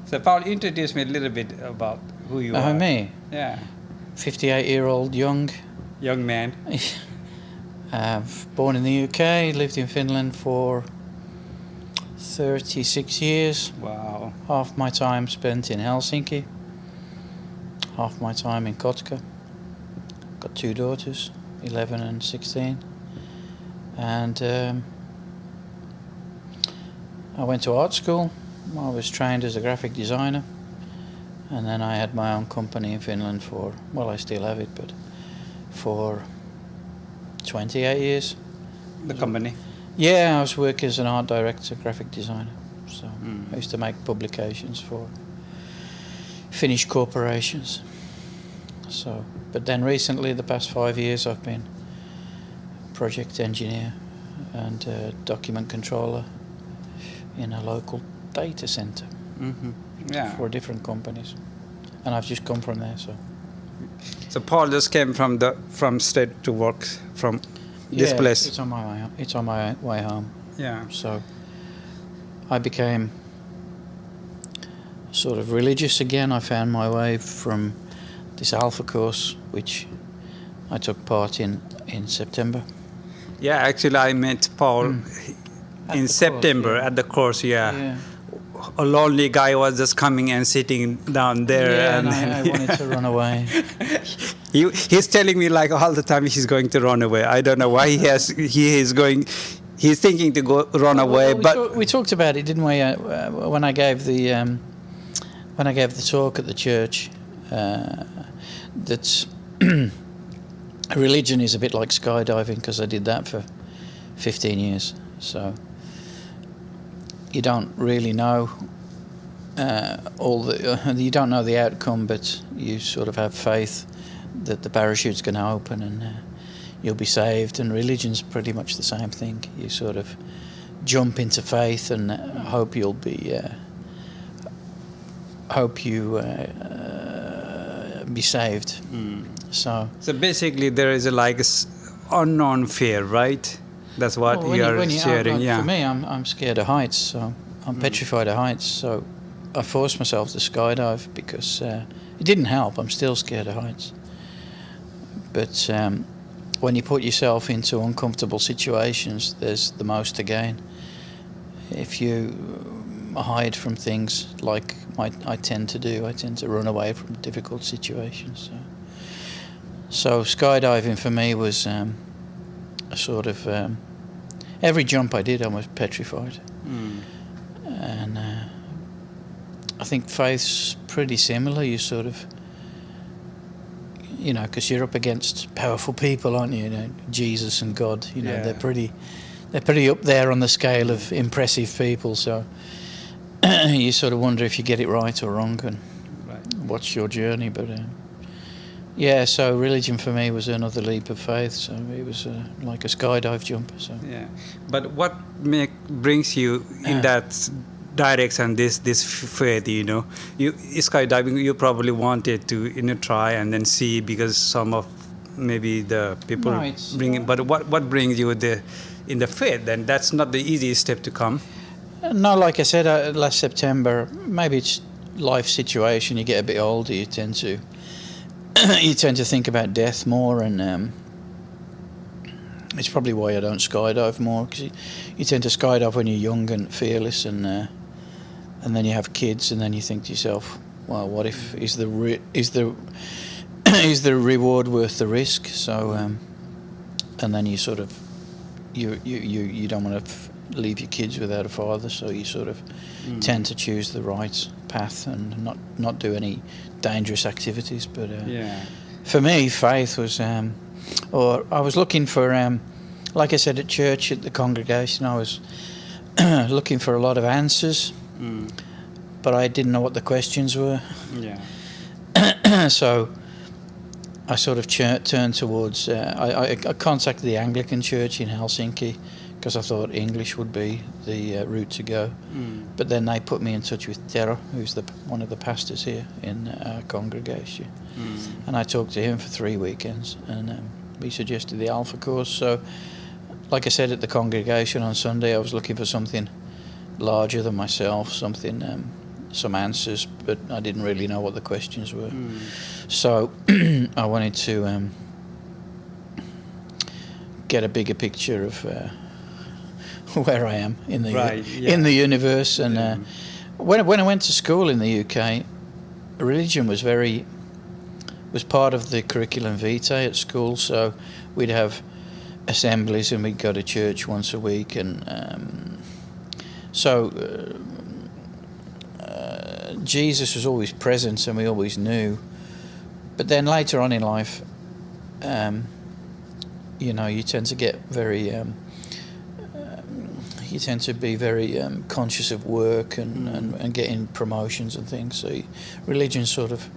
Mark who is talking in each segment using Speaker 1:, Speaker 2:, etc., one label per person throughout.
Speaker 1: So Paul, introduce me a little bit about who you are.
Speaker 2: Me?
Speaker 1: Yeah.
Speaker 2: 58-year-old young
Speaker 1: man.
Speaker 2: born in the UK, lived in Finland for 36 years.
Speaker 1: Wow.
Speaker 2: Half my time spent in Helsinki, half my time in Kotka. Got 2 daughters, 11 and 16. And I went to art school. I was trained as a graphic designer. And then I had my own company in Finland for, well, I still have it, but for 28 years.
Speaker 1: The company?
Speaker 2: Yeah, I was working as an art director, graphic designer. So I used to make publications for Finnish corporations. So, but then recently, the past 5 years, I've been project engineer and document controller in a local data center.
Speaker 1: Yeah.
Speaker 2: For different companies, and I've just come from there.
Speaker 1: So Paul just came from state to work from this place.
Speaker 2: It's on my way. It's on my way home.
Speaker 1: Yeah.
Speaker 2: So I became sort of religious again. I found my way from this Alfa course, which I took part in September.
Speaker 1: Yeah, actually, I met Paul in September
Speaker 2: course,
Speaker 1: at the course. Yeah. A lonely guy was just coming and sitting down there.
Speaker 2: Yeah, and I wanted to run away.
Speaker 1: He's telling me like all the time he's going to run away. I don't know why he's thinking to go run away. But
Speaker 2: we talked about it, didn't we? When I gave the talk at the church, that religion is a bit like skydiving, because I did that for 15 years. So you don't really know you don't know the outcome, but you sort of have faith that the parachute's going to open and you'll be saved. And religion's pretty much the same thing. You sort of jump into faith and hope you be saved. So
Speaker 1: basically, there is a unknown fear, right? That's what you are sharing.
Speaker 2: For me, I'm scared of heights, so I'm petrified of heights. So I forced myself to skydive because it didn't help. I'm still scared of heights. But when you put yourself into uncomfortable situations, there's the most to gain. If you hide from things like I tend to do, I tend to run away from difficult situations. So skydiving for me was a sort of every jump I did, I was petrified. And I think faith's pretty similar. You sort of, because you're up against powerful people, aren't you? Jesus and God. They're pretty up there on the scale of impressive people. So you sort of wonder if you get it right or wrong, and what's your journey. But so religion for me was another leap of faith. So it was like a skydive jump. So
Speaker 1: but what brings you in that direction? This faith, you skydiving. You probably wanted to try and then see, because some of maybe the people bring it. But what brings you in the faith? Then that's not the easiest step to come.
Speaker 2: No, like I said last September, maybe it's life situation. You get a bit older, you tend to think about death more, and it's probably why I don't skydive more, because you tend to skydive when you're young and fearless, and then you have kids, and then you think to yourself, well, what if is the reward worth the risk? So and then you sort of you don't want to leave your kids without a father, so you sort of tend to choose the right path and not do any dangerous activities. But for me, faith was, or I was looking for, like I said, at church, at the congregation, I was looking for a lot of answers, but I didn't know what the questions were. So I sort of turned towards, I contacted the Anglican Church in Helsinki, because I thought English would be the route to go. But then they put me in touch with Hira, who's one of the pastors here in our congregation. And I talked to him for 3 weekends, and he suggested the Alfa course. So, like I said at the congregation on Sunday, I was looking for something larger than myself, something some answers, but I didn't really know what the questions were. So I wanted to get a bigger picture of where I am in the in the universe. And when I went to school in the UK, religion was part of the curriculum vitae at school. So we'd have assemblies and we'd go to church once a week, and Jesus was always present and we always knew. But then later on in life, you tend to get very you tend to be very conscious of work and getting promotions and things, so religion sort of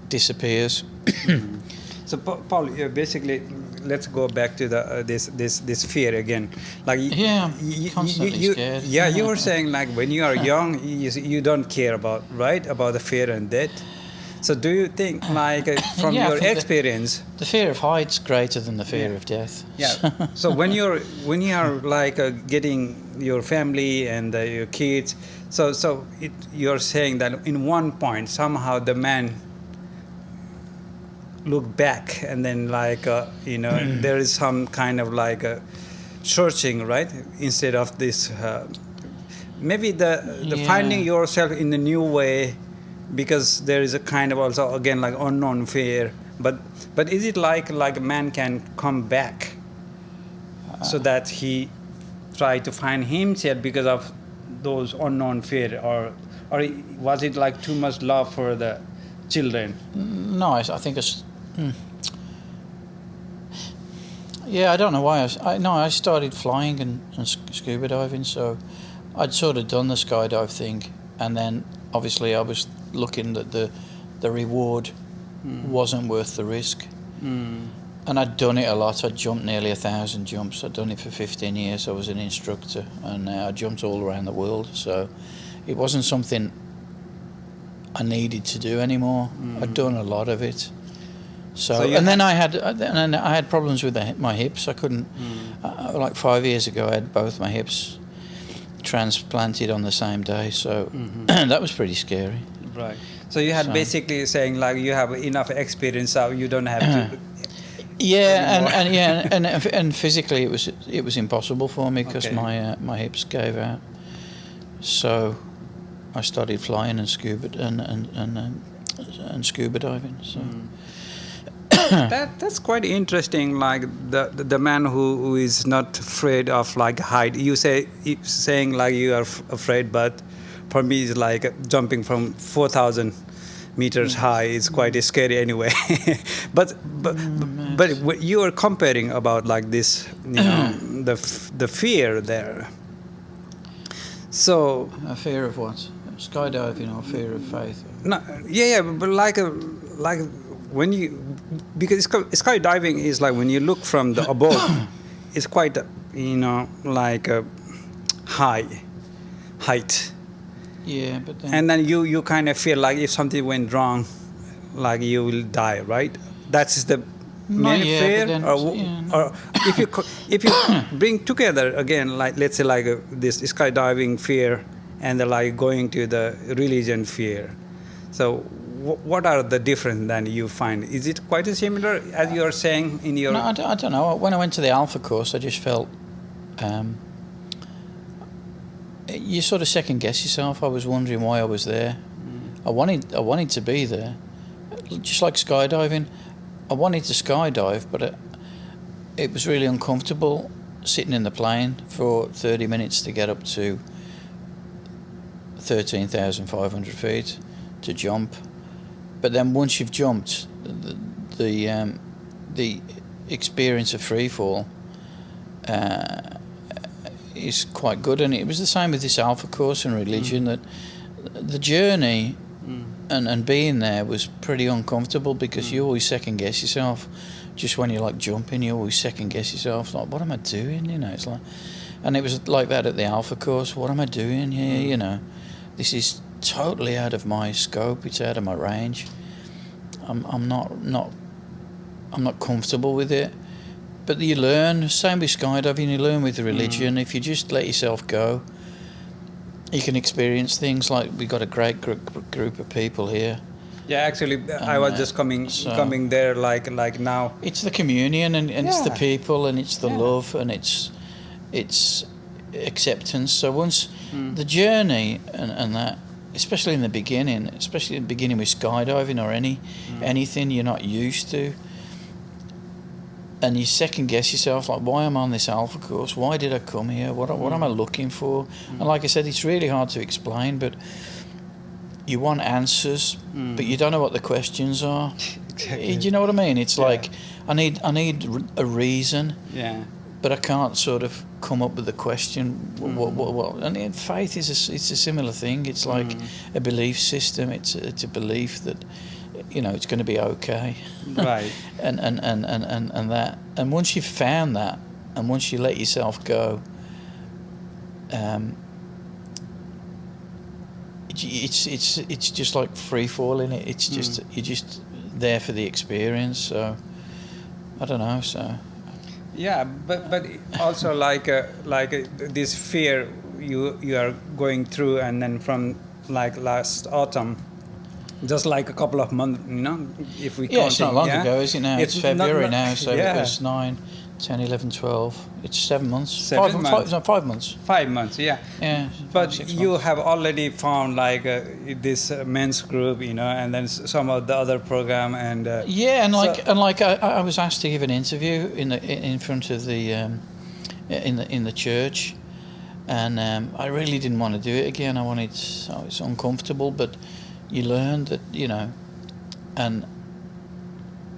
Speaker 2: disappears.
Speaker 1: So Paul, basically, let's go back to the this fear again. Like
Speaker 2: constantly scared.
Speaker 1: Yeah, you were saying like when you are young, you don't care about the fear and death. So do you think like from your experience,
Speaker 2: the fear of heights greater than the fear of death?
Speaker 1: Yeah. So when you are like getting your family and your kids, you're saying that in one point somehow the man look back and then like there is some kind of like searching, right, instead of this maybe the finding yourself in a new way, because there is a kind of also again like unknown fear, but is it like a man can come back so that he try to find himself because of those unknown fear, or was it like too much love for the children?
Speaker 2: No, I think it's I don't know why I started flying and scuba diving, so I'd sort of done the skydive thing, and then obviously I was looking that the reward wasn't worth the risk. And I'd done it a lot. I'd jumped nearly 1,000 jumps. I'd done it for 15 years. I was an instructor, and I jumped all around the world, so it wasn't something I needed to do anymore. I'd done a lot of it. Then I had problems with my hips. I couldn't like 5 years ago I had both my hips transplanted on the same day, so that was pretty scary.
Speaker 1: Right. So you had basically saying like you have enough experience, so you don't have to.
Speaker 2: And physically it was impossible for me because my hips gave out. So I started flying and scuba diving. So.
Speaker 1: That's quite interesting. Like the man who is not afraid of like height. You saying like you are afraid, but for me it's like jumping from 4,000 meters high is quite scary anyway. but you are comparing about like this, the fear there. So
Speaker 2: a fear of what? Skydiving or fear of faith?
Speaker 1: No, but like when you, because skydiving is like when you look from the above, it's quite like a height.
Speaker 2: Yeah, but then...
Speaker 1: And then you kind of feel like if something went wrong, like you will die, right? That's the main fear. Or if you bring together again, like let's say like this skydiving fear and like going to the religion fear. So what are the difference then you find? Is it quite similar as you are saying in your...
Speaker 2: No, I don't know. When I went to the Alfa course, I just felt... you sort of second guess yourself. I was wondering why I was there. I wanted to be there. Just like skydiving. I wanted to skydive, but it was really uncomfortable sitting in the plane for 30 minutes to get up to 13,500 feet to jump. But then once you've jumped, the experience of free fall is quite good. And it was the same with this Alfa course in religion, that the journey and being there was pretty uncomfortable, because you always second guess yourself. Just when you're like jumping, you always second guess yourself, like, what am I doing? It's like, and it was like that at the Alfa course. What am I doing here? This is totally out of my scope. It's out of my range. I'm not comfortable with it. But you learn. Same with skydiving. You learn with religion. If you just let yourself go, You can experience things like we've got a great group of people here.
Speaker 1: Yeah, actually, I was just coming there like now.
Speaker 2: It's the communion and it's the
Speaker 1: Yeah.
Speaker 2: people and it's the
Speaker 1: Yeah.
Speaker 2: love and it's acceptance. So once the journey and that, especially in the beginning with skydiving or anything you're not used to, and you second guess yourself, like, why am I on this Alfa course? Why did I come here? What am I looking for? And like I said, it's really hard to explain, but you want answers, but you don't know what the questions are.
Speaker 1: Exactly.
Speaker 2: Do you know what I mean? It's
Speaker 1: Yeah.
Speaker 2: like I need a reason,
Speaker 1: Yeah.
Speaker 2: but I can't sort of come up with a question. What? And faith it's a similar thing. It's like a belief system. It's a belief that it's going to be okay.
Speaker 1: Right.
Speaker 2: and that. And once you've found that, and once you let yourself go, it's just like free falling. It's just you're just there for the experience. So I don't know. So
Speaker 1: Yeah, but also like this fear you are going through, and then from like last autumn, just like a couple of months, if we
Speaker 2: yeah, it's not long
Speaker 1: yeah?
Speaker 2: ago, is it now? It's
Speaker 1: not-
Speaker 2: February now, so
Speaker 1: yeah.
Speaker 2: it was 9, 10, 11, 12. It's 7 months.
Speaker 1: 7 months.
Speaker 2: 5 months.
Speaker 1: 5 months, yeah.
Speaker 2: Yeah.
Speaker 1: But
Speaker 2: 6
Speaker 1: you
Speaker 2: months.
Speaker 1: have already found like this men's group, and then some of the other program, and
Speaker 2: Yeah, and
Speaker 1: so-
Speaker 2: like I was asked to give an interview in front of the in the church, and I really didn't want to do it again. I was uncomfortable, but you learn that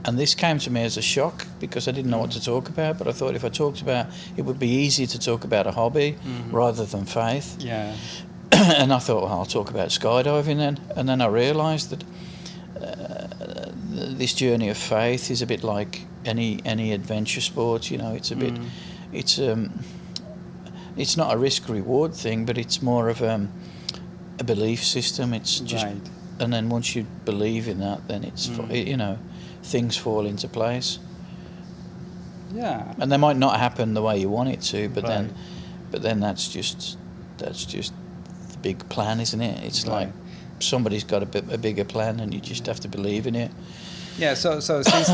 Speaker 2: and this came to me as a shock because I didn't know what to talk about. But I thought if I talked about it, would be easier to talk about a hobby rather than faith.
Speaker 1: yeah,
Speaker 2: And I thought, well, I'll talk about skydiving then. And then I realised that this journey of faith is a bit like any adventure sport. It's a bit, it's not a risk reward thing, but it's more of a belief system. It's just,
Speaker 1: right.
Speaker 2: and then once you believe in that, then it's things fall into place.
Speaker 1: Yeah,
Speaker 2: And they might not happen the way you want it to, but
Speaker 1: Right.
Speaker 2: then that's just the big plan, isn't it? It's
Speaker 1: Right.
Speaker 2: like somebody's got a bigger plan, and you just have to believe in it.
Speaker 1: yeah. So since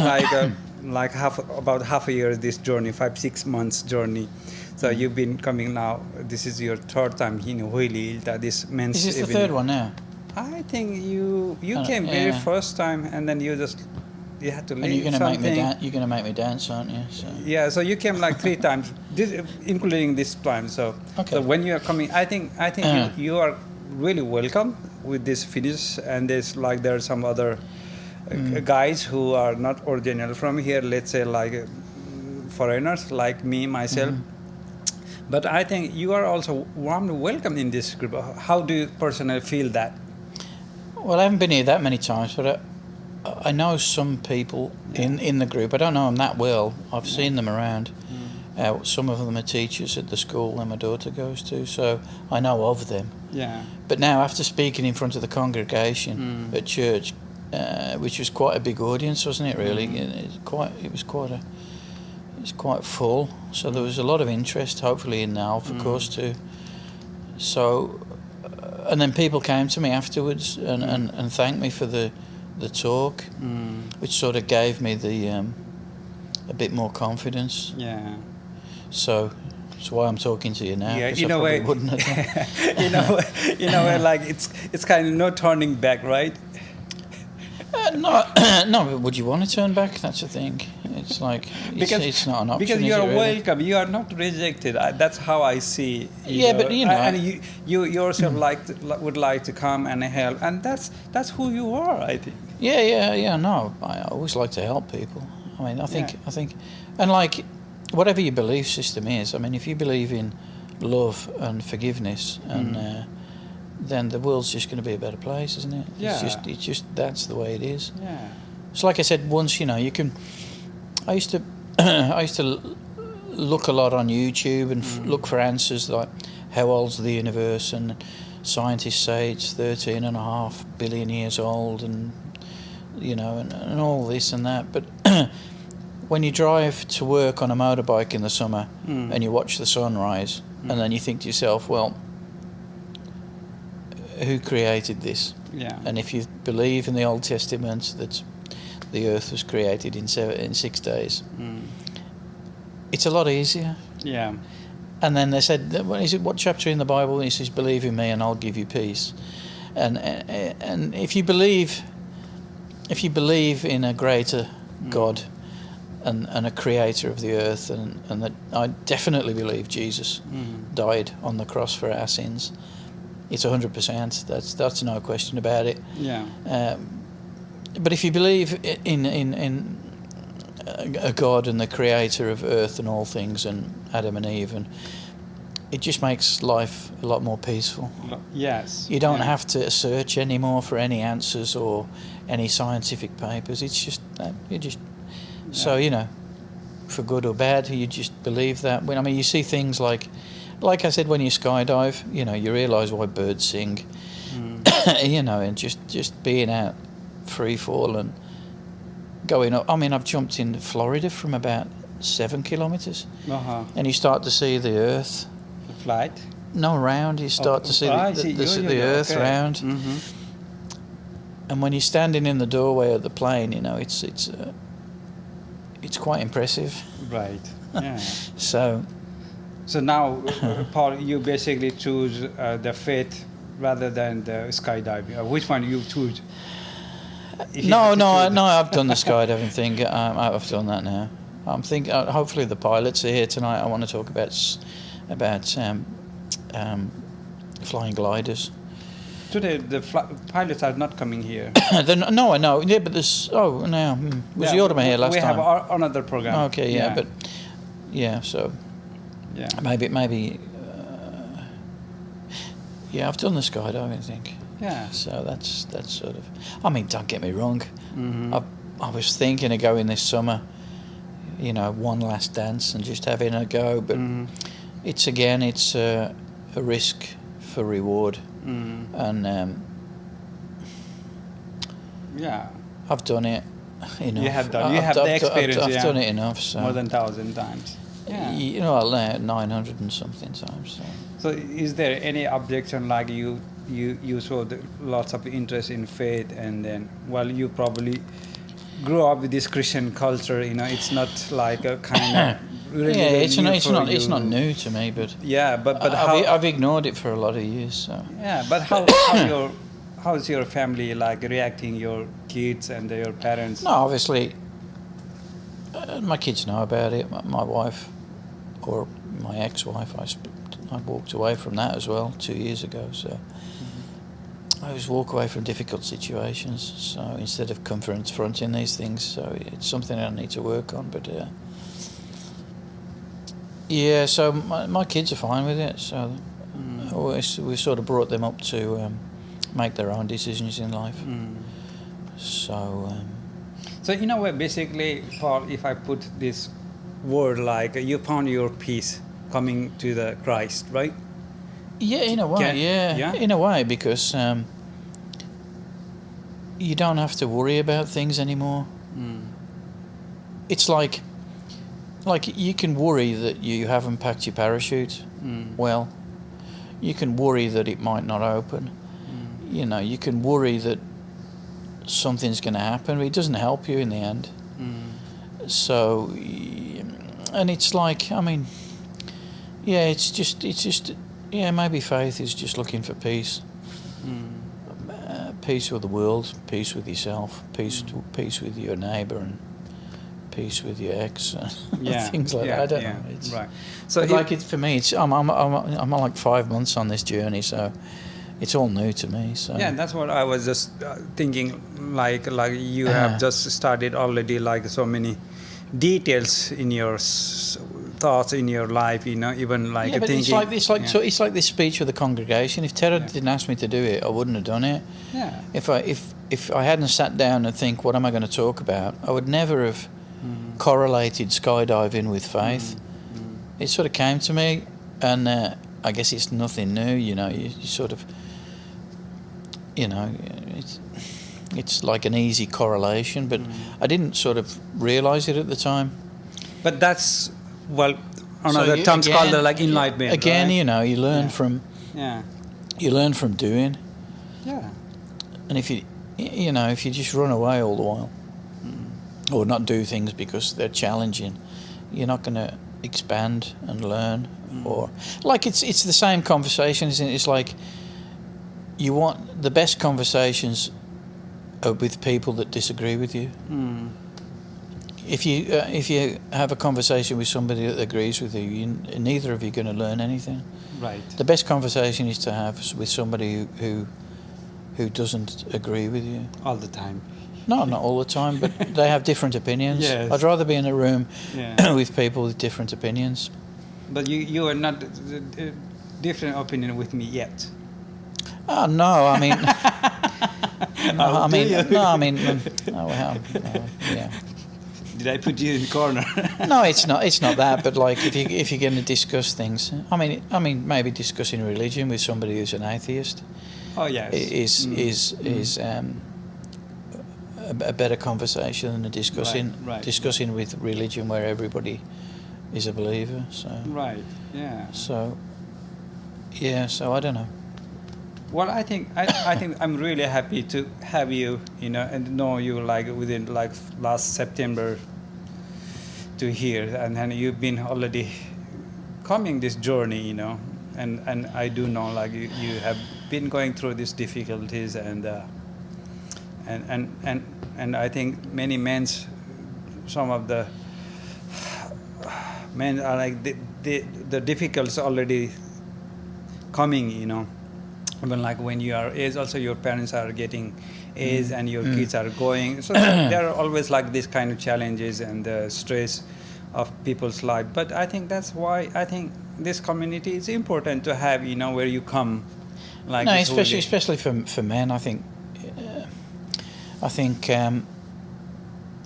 Speaker 1: like about half a year, this journey, 5-6 months journey. So you've been coming now. This is your third time in Huili, this men's.
Speaker 2: Is this the
Speaker 1: evening.
Speaker 2: third one now?
Speaker 1: I think you came very
Speaker 2: yeah.
Speaker 1: first time, and then you had to leave.
Speaker 2: And you're gonna
Speaker 1: something.
Speaker 2: You're gonna make me dance, aren't you? So.
Speaker 1: Yeah, so you came like 3 times, including this time. So,
Speaker 2: Okay.
Speaker 1: so when you are coming, I think you are really welcome with this finish. And there are some other guys who are not original from here. Let's say like foreigners, like me myself. But I think you are also warmly welcome in this group. How do you personally feel that?
Speaker 2: Well, I haven't been here that many times, but I know some people in the group. I don't know them that well. I've seen them around. Some of them are teachers at the school that my daughter goes to, so I know of them.
Speaker 1: Yeah.
Speaker 2: But now, after speaking in front of the congregation at church, which was quite a big audience, wasn't it? Really, it was quite full. So there was a lot of interest, hopefully, in the Alfa course too. So, and then people came to me afterwards and thanked me for the talk, which sort of gave me a bit more confidence.
Speaker 1: Yeah.
Speaker 2: So that's why I'm talking to you now.
Speaker 1: Yeah,
Speaker 2: 'cause
Speaker 1: in
Speaker 2: I
Speaker 1: a
Speaker 2: probably
Speaker 1: way,
Speaker 2: wouldn't have.
Speaker 1: in a way, like it's kind of no turning back, right?
Speaker 2: No, but would you want to turn back? That's the thing. It's like it's not an option.
Speaker 1: Because
Speaker 2: is
Speaker 1: you are
Speaker 2: it, really?
Speaker 1: welcome. You are not rejected. That's how I see.
Speaker 2: But
Speaker 1: and you yourself would like to come and help, and that's who you are. I think.
Speaker 2: Yeah. No, I always like to help people. I mean, I think, and like, whatever your belief system is. I mean, if you believe in love and forgiveness, and then the world's just going to be a better place, isn't it?
Speaker 1: Yeah.
Speaker 2: It's just that's the way it is.
Speaker 1: Yeah.
Speaker 2: So, like I said, once you can. I used to look a lot on YouTube and look for answers like how old's the universe, and scientists say it's 13.5 billion years old, and and all this and that. But when you drive to work on a motorbike in the summer and you watch the sunrise, and then you think to yourself, well, who created this.
Speaker 1: Yeah.
Speaker 2: And if you believe in the Old Testament that the earth was created in 6 days, it's a lot easier.
Speaker 1: Yeah.
Speaker 2: And then they said, what chapter in the Bible? And he says, believe in me and I'll give you peace. And if you believe in a greater God and a creator of the earth, and that I definitely believe Jesus died on the cross for our sins, it's 100%. That's no question about it.
Speaker 1: Yeah.
Speaker 2: But if you believe in a God and the creator of earth and all things, and Adam and Eve, and it just makes life a lot more peaceful.
Speaker 1: Yes.
Speaker 2: You don't have to search anymore for any answers or any scientific papers. It's just so, you know, for good or bad, you just believe that. When, I mean, you see things like I said, when you skydive, you know, you realise why birds sing. You know, and just being out free fall and going up. I mean, I've jumped in Florida from about 7 kilometres, and you start to see the earth.
Speaker 1: The flight?
Speaker 2: No, round. You start to see the earth round. And when you're standing in the doorway of the plane, you know, it's quite impressive.
Speaker 1: Right. Yeah.
Speaker 2: So
Speaker 1: now, Paul, you basically choose the faith rather than the skydiving. Which one you choose?
Speaker 2: No, I've done the skydiving thing. I've done that now. I'm thinking. Hopefully, the pilots are here tonight. I want to talk about flying gliders.
Speaker 1: Today, the pilots are not coming here.
Speaker 2: No, I know. Yeah, but there's. Oh, no. Was the Autumn here last time?
Speaker 1: We have another program.
Speaker 2: Okay, yeah, but yeah, so
Speaker 1: yeah,
Speaker 2: maybe. Yeah, I've done the skydiving thing.
Speaker 1: Yeah.
Speaker 2: So that's sort of. I mean, don't get me wrong. I was thinking of going this summer. You know, one last dance and just having a go, but it's a risk for reward. And
Speaker 1: yeah,
Speaker 2: I've done it enough.
Speaker 1: You have done. You have the experience.
Speaker 2: I've done it enough. So.
Speaker 1: More than 1,000 times. Yeah.
Speaker 2: You know, 900 and something times.
Speaker 1: So, is there any objection? Like you showed lots of interest in faith, and then you probably grew up with this Christian culture. You know, it's not like a kind of. Really
Speaker 2: it's not new to me, but
Speaker 1: yeah, but
Speaker 2: I've ignored it for a lot of years. So
Speaker 1: yeah, but how's your family like reacting? Your kids and your parents?
Speaker 2: No, obviously, my kids know about it. My wife, or my ex-wife, I walked away from that as well 2 years ago. So I always walk away from difficult situations. So instead of confronting these things, so it's something I need to work on. But yeah, so my kids are fine with it. So we sort of brought them up to make their own decisions in life. So
Speaker 1: in a way, basically, Paul, if I put this word like you found your peace coming to the Christ, right?
Speaker 2: Yeah, in a way, yeah. In a way, because you don't have to worry about things anymore. It's like you can worry that you haven't packed your parachute well. You can worry that it might not open. You know, you can worry that something's going to happen, but it doesn't help you in the end. So, and it's like, I mean, yeah, it's just, yeah, maybe faith is just looking for peace. Peace with the world, peace with yourself, peace with your neighbour, and peace with your ex, things like that. I don't know. It's,
Speaker 1: right.
Speaker 2: So, for me, it's I'm like 5 months on this journey, so it's all new to me. So
Speaker 1: yeah, that's what I was just thinking. Like you have just started already. Like so many details in your thoughts in your life. You know, even like
Speaker 2: but
Speaker 1: thinking.
Speaker 2: It's like this speech with the congregation. If Tara didn't ask me to do it, I wouldn't have done it.
Speaker 1: Yeah.
Speaker 2: If I hadn't sat down and think, what am I going to talk about? I would never have correlated skydiving with faith. It sort of came to me, and I guess it's nothing new. You know, you sort of, you know, it's like an easy correlation, but I didn't sort of realise it at the time.
Speaker 1: But that's another terms called like enlightenment.
Speaker 2: Again,
Speaker 1: right?
Speaker 2: you know, you learn from
Speaker 1: Yeah.
Speaker 2: You learn from doing.
Speaker 1: Yeah.
Speaker 2: And if if you just run away all the while, or not do things because they're challenging, you're not going to expand and learn. Or like it's the same conversation, isn't it? It's like you want the best conversations are with people that disagree with you. If you have a conversation with somebody that agrees with you, neither of you are going to learn anything.
Speaker 1: Right.
Speaker 2: The best conversation is to have with somebody who doesn't agree with you.
Speaker 1: All the time.
Speaker 2: No, not all the time, but they have different opinions.
Speaker 1: Yes.
Speaker 2: I'd rather be in a room
Speaker 1: Yeah.
Speaker 2: with people with different opinions.
Speaker 1: But you are not different opinion with me yet.
Speaker 2: Oh no, I mean, yeah.
Speaker 1: Did I put you in the corner?
Speaker 2: No, it's not. It's not that. But like, if you're going to discuss things, I mean, maybe discussing religion with somebody who's an atheist.
Speaker 1: Oh yes.
Speaker 2: Is a better conversation than discussing with religion where everybody is a believer. So
Speaker 1: right. Yeah.
Speaker 2: So I don't know.
Speaker 1: Well, I think I'm really happy to have you, and know you like within like last September to here, and then you've been already coming this journey, and I do know like you have been going through these difficulties, and I think many some of the men are like the difficulties already coming, Even like when you are age, also your parents are getting age and your kids are going. So there are always like this kind of challenges and the stress of people's life. But I think that's why I think this community is important to have, where you come. Like
Speaker 2: no, especially for men, I think.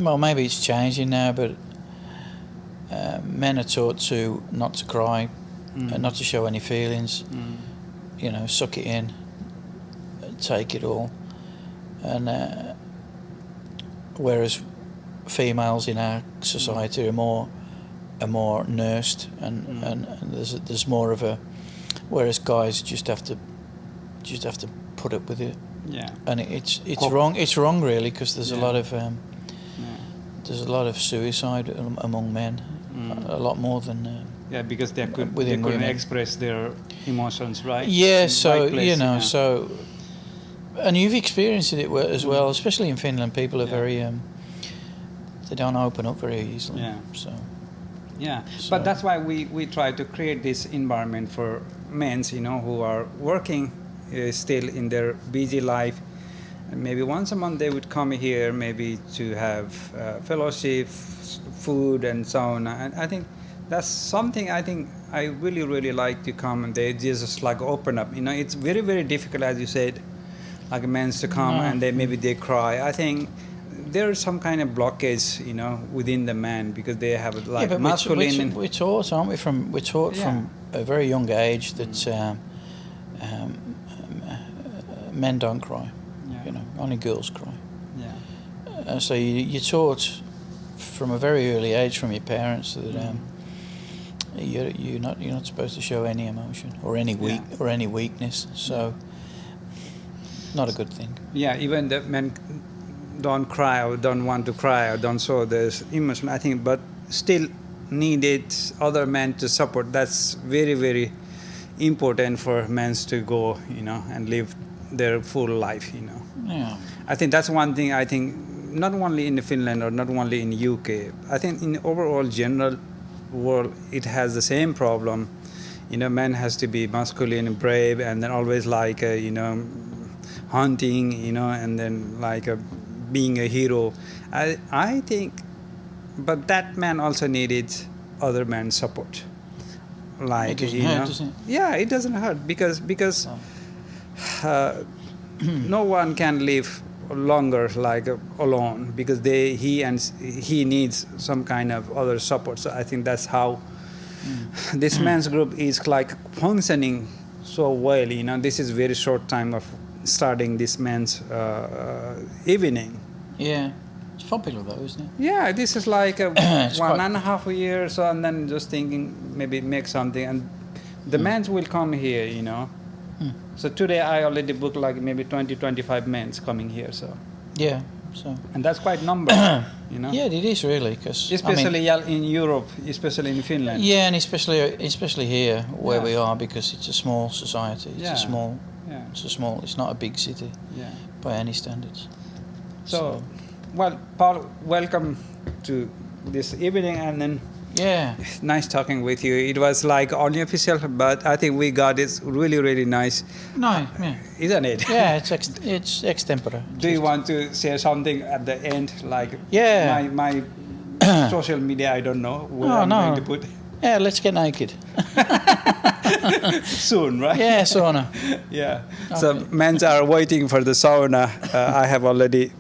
Speaker 2: Well, maybe it's changing now, but men are taught to not to cry, and not to show any feelings. Suck it in, take it all, and whereas females in our society are more nursed, and there's more of a, whereas guys just have to put up with it.
Speaker 1: Yeah.
Speaker 2: And it's wrong. It's wrong really, because there's a lot of there's a lot of suicide among men, a lot more than.
Speaker 1: Yeah, because they couldn't express their emotions, right?
Speaker 2: Yeah,
Speaker 1: in
Speaker 2: so
Speaker 1: right place,
Speaker 2: so, and you've experienced it as well, especially in Finland. People are very, they don't open up very easily.
Speaker 1: Yeah.
Speaker 2: So.
Speaker 1: Yeah, but that's why we try to create this environment for men, who are working still in their busy life. And maybe once a month they would come here, maybe to have fellowship, food, and so on. And I think that's something I think I really, really like to come, and they just like open up. It's very, very difficult, as you said, like men to come and they cry. I think there's some kind of blockage, within the man, because they have like masculine.
Speaker 2: We're taught, aren't we? We're taught from a very young age that men don't cry. Only girls cry. Yeah. So you're taught from a very early age from your parents that. You're not supposed to show any emotion or any weakness. So, not a good thing.
Speaker 1: Yeah, even the men don't cry or don't want to cry or don't show this emotion. I think, but still needed other men to support. That's very, very important for men to go, and live their full life.
Speaker 2: Yeah.
Speaker 1: I think that's one thing. I think not only in Finland or not only in UK. I think in overall general world it has the same problem. Man has to be masculine and brave, and then always like hunting, and then like being a hero. I think, but that man also needed other men's support. Like
Speaker 2: it doesn't it?
Speaker 1: Yeah, it doesn't hurt because no one can live longer like alone, because he needs some kind of other support. So I think that's how this men's group is like functioning so well. This is very short time of starting this men's evening.
Speaker 2: Yeah, it's popular though, isn't it?
Speaker 1: Yeah, this is like a 1.5 years, so, and then just thinking maybe make something, and the men's will come here, So today I already booked like maybe 20-25 men coming here. So
Speaker 2: Yeah. So.
Speaker 1: and that's quite number, you know.
Speaker 2: Yeah, it is really, because
Speaker 1: Especially in Europe, especially in Finland.
Speaker 2: yeah, and especially here where
Speaker 1: Yeah.
Speaker 2: we are, because it's a small society. It's
Speaker 1: Yeah.
Speaker 2: a small.
Speaker 1: Yeah.
Speaker 2: It's not a big city
Speaker 1: Yeah.
Speaker 2: by any standards.
Speaker 1: So, well, Paul, welcome to this evening, and then
Speaker 2: Yeah.
Speaker 1: nice talking with you. It was like unofficial, but I think we got it really, really nice,
Speaker 2: No. Yeah.
Speaker 1: isn't it?
Speaker 2: Yeah. It's extempore.
Speaker 1: Do you want to say something at the end, like
Speaker 2: Yeah.
Speaker 1: my social media? I don't know where
Speaker 2: Oh,
Speaker 1: I'm
Speaker 2: no.
Speaker 1: going to put
Speaker 2: Yeah. Let's get naked.
Speaker 1: soon, right?
Speaker 2: Yeah. Sauna.
Speaker 1: Yeah. So men are waiting for the sauna. I have already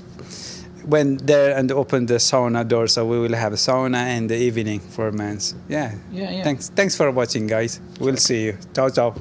Speaker 1: went there and opened the sauna door, so we will have a sauna in the evening for men's. Yeah.
Speaker 2: Yeah. Yeah.
Speaker 1: Thanks for watching, guys. We'll see you. Ciao, ciao.